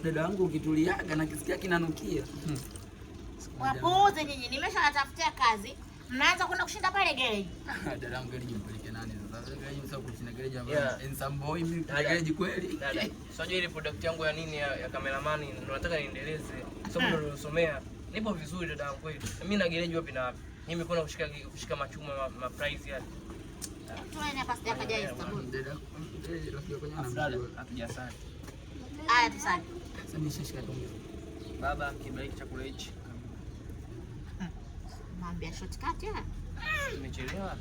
Dada yangu ukituliaga na kisikia kinanukia. Wapuuze nyinyi, nimeshawatafutia kazi. Mnaanza kwenda kushinda pale gereji. Dada yangu gereji mpeleke nani sasa? Gereji sasa kushinda gereji hapa. Handsome boy mimi gereji kweli. Dada, unajua ile product yangu ya nini ya cameraman nataka niendeleze. Somo nilosomea. Nipo vizuri dada yangu kweli. Mimi na gereji wapi na wapi? Mimi kwenda kushika machuma ma prize yale. Tuone hapa sija kaja Istanbul. Dada, rafiki kwenye afdali hatujasali. Haya tusali. Sasa nishashika tonge. Baba kibariki chakula hichi. Mwambia shortcut ya. Nimechelewa.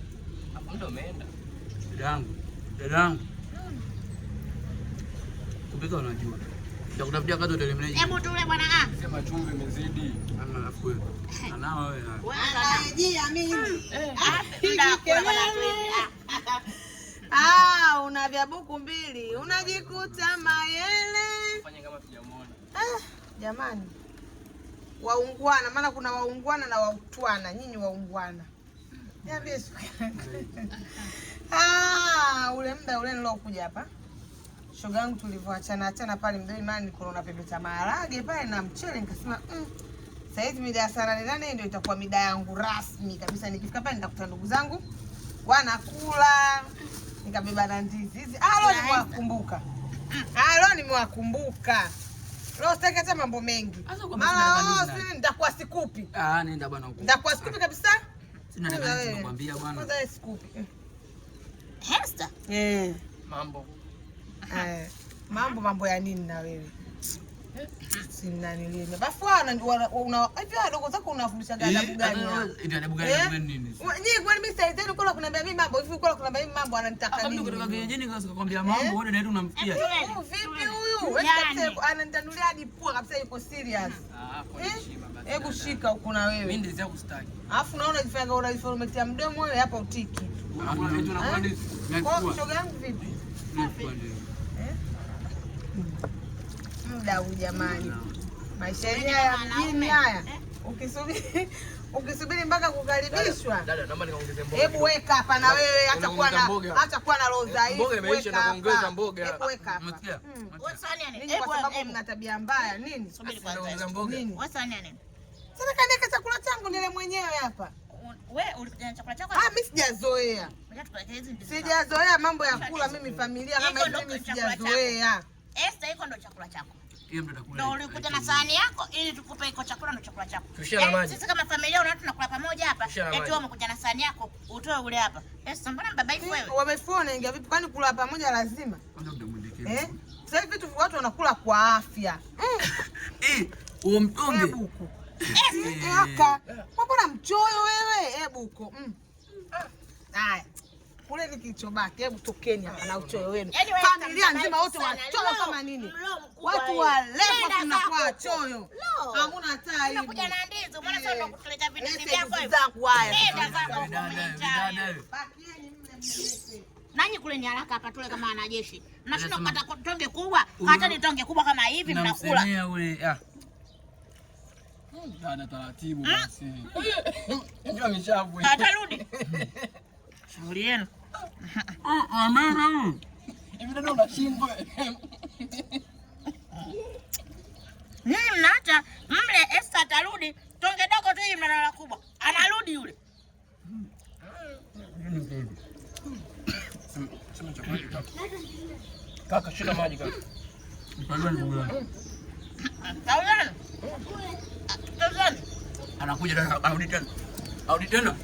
Hapo ndo umeenda. Dada yangu. Kupika unajua. Nitakutafutia kazi hotel manager. Hebu tule bwana Sema chumvi imezidi. Ana afu wewe. Ana wewe. Anajia mimi. Una vya buku mbili. Unajikuta mayele. Fanya kama tujamuona. Jamani. Waungwana, maana kuna waungwana na wautwana. Nyinyi waungwana. Niambie siku. Ule muda ule nilokuja hapa. Shoga yangu tulivyoachana pale mdoi mani kuna pepeta maharage pale na mchele nikasema sasa hivi mida ya saa 8 ndio itakuwa mida yangu rasmi kabisa. Nikifika pale nitakuta ndugu zangu wanakula. Nikabeba na ndizi hizi. Leo nimewakumbuka. Leo nimewakumbuka. Leo sitaki hata mambo mengi. Nitakuwa sikupi. Nenda bwana huko. Nitakuwa sikupi kabisa. Sina nataka nikwambia bwana. Kwanza sikupi. Hesta. Mambo. Mambo ya nini na wewe? Sina nilime. Bafu una hivi wadogo zako unafundisha adabu gani? Ndio adabu gani nini? Nyinyi kwani mimi sasa hivi kula kuniambia mimi mambo hivi kula kuniambia mimi mambo ananitaka nini? Kutoka kijijini kaza kukwambia mambo wewe ndio unamfikia. Vipi huyu? Wewe ananitandulia hadi pua kabisa yuko serious. Kwa heshima basi. Hebu shika huko na wewe. Mimi ndizi yako sitaki. Alafu naona unajifanya unaiformatia mdomo wewe hapa utiki. Hakuna vitu nakuwa ndizi. Kwa shoga yangu vipi? Muda huu jamani. Maisha ya mjini haya. Ukisubiri mpaka kukaribishwa. Dada, naomba nikaongeze mboga. Hebu weka hapa na wewe hata kuwa na roho dhaifu. Mboga imeisha na kuongeza mboga. Hebu weka hapa. Umesikia? Wewe sani nini? Hebu kwa sababu mna tabia mbaya nini? Subiri kwanza. Ongeza mboga. Wewe sani nini? Sasa kaniweka chakula changu nile mwenyewe hapa. Wewe ulikuja chakula chako? Mimi sijazoea. Sijazoea mambo ya kula mimi familia kama hivi mimi sijazoea. Esther, iko ndo chakula chako. Hiyo ndo nakula. Ndio ulikuja na sahani yako ili tukupe iko chakula ndo chakula chako. Tushia na maji. Sisi kama familia unaona tunakula pamoja hapa. Eti wewe umekuja na sahani yako, utoe ule hapa. Esther, mbona baba hivi wewe? Wamefua ingia vipi kwani kula pamoja lazima? Sasa hivi vitu watu wanakula kwa afya. Huo mtonge. Buku. Aka. Mbona mchoyo wewe? Buku. Haya. Kule nikichobaki, hebu tokeni hapa na uchoyo wenu. Familia nzima wote wachoyo kama nini? Watu walepo tunakuwa choyo. Hamuna taa hivi. Unakuja na ndizi, mbona sasa unakuleta vindizi vyako hivi? Zangu haya. Bakieni mle. Nanyi kule ni haraka hapa tule kama wanajeshi. Mnashinda kukata tonge kubwa, hata ni tonge kubwa kama hivi mnakula. Namsemea ule. Dada taratibu basi. Ndio ameshavu. Atarudi. Shauri yenu. Amena. Hivi ndio unashindwa. Nini mnaacha mle Esther atarudi, tonge dogo tu hii mnalala kubwa. Anarudi yule. Sema chakula kitamu. Kaka shika maji kaka. Mpalwa ndugu yangu. Anakuja Anakuja tena, arudi tena.